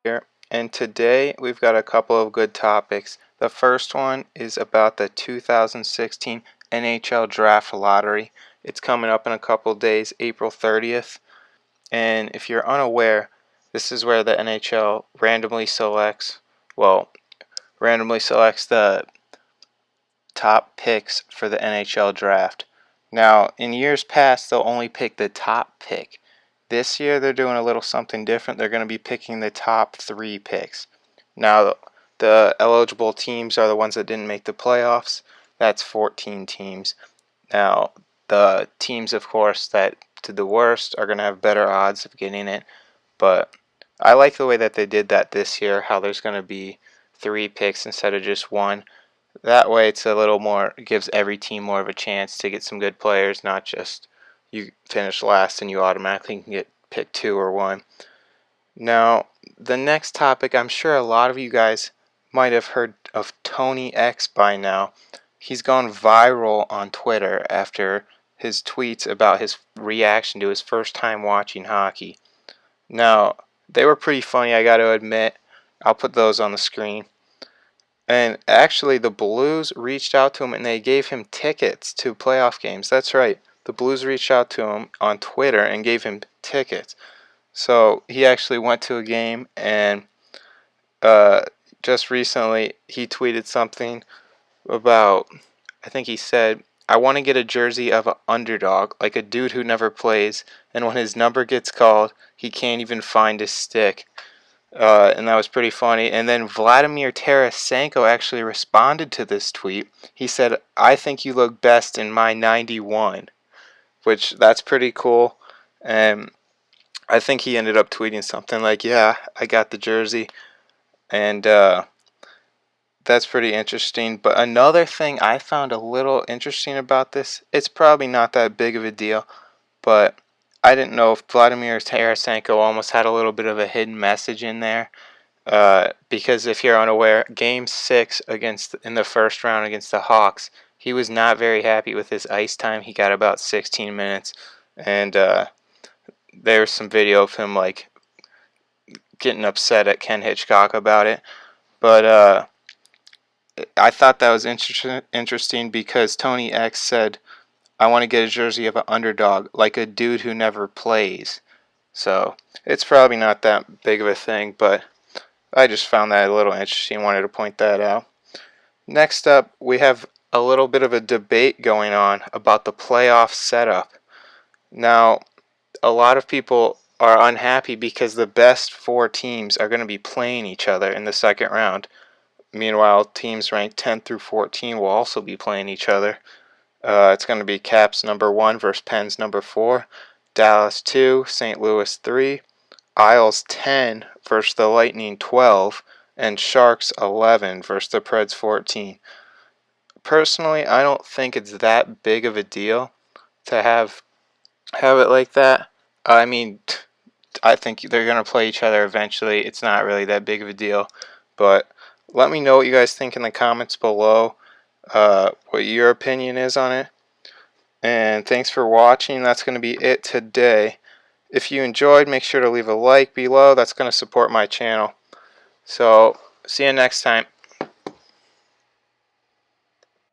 Here, and today we've got a couple of good topics. The first one is about the 2016 NHL Draft Lottery. It's coming up in a couple of days, April 30th. And if you're unaware, this is where the NHL randomly selects the top picks for the NHL Draft. Now, in years past, they'll only pick the top pick. This year, they're doing a little something different. They're going to be picking the top 3 picks. Now, the eligible teams are the ones that didn't make the playoffs. That's 14 teams. Now, the teams, of course, that did the worst are going to have better odds of getting it. But I like the way that they did that this year, how there's going to be 3 picks instead of just 1. That way, it's a little more, it gives every team more of a chance to get some good players, not just you finish last and you automatically can get picked 2 or 1. Now, the next topic, I'm sure a lot of you guys might have heard of Tony X by now. He's gone viral on Twitter after his tweets about his reaction to his first time watching hockey. Now, they were pretty funny, I gotta admit. I'll put those on the screen. And actually, the Blues reached out to him and they gave him tickets to playoff games. That's right. The Blues reached out to him on Twitter and gave him tickets. So he actually went to a game, and just recently he tweeted something about, I think he said, I want to get a jersey of an underdog, like a dude who never plays, and when his number gets called, he can't even find his stick. And that was pretty funny. And then Vladimir Tarasenko actually responded to this tweet. He said, I think you look best in my 91, which that's pretty cool. And I think he ended up tweeting something like, yeah, I got the jersey. And that's pretty interesting. But another thing I found a little interesting about this, it's probably not that big of a deal, but I didn't know if Vladimir Tarasenko almost had a little bit of a hidden message in there. Because if you're unaware, Game 6 in the first round against the Hawks, he was not very happy with his ice time. He got about 16 minutes, and there's some video of him like getting upset at Ken Hitchcock about it. But I thought that was interesting because Tony X said, I want to get a jersey of an underdog, like a dude who never plays. So it's probably not that big of a thing, but I just found that a little interesting. Wanted to point that out. Next up, we have a little bit of a debate going on about the playoff setup. Now, a lot of people are unhappy because the best 4 teams are going to be playing each other in the second round. Meanwhile, teams ranked 10 through 14 will also be playing each other. It's going to be Caps number 1 versus Pens number 4, Dallas 2, St. Louis 3, Isles 10 versus the Lightning 12, and Sharks 11 versus the Preds 14. Personally, I don't think it's that big of a deal to have it like that. I mean, I think they're going to play each other eventually. It's not really that big of a deal. But let me know what you guys think in the comments below, what your opinion is on it. And thanks for watching. That's going to be it today. If you enjoyed, make sure to leave a like below. That's going to support my channel. So, see you next time.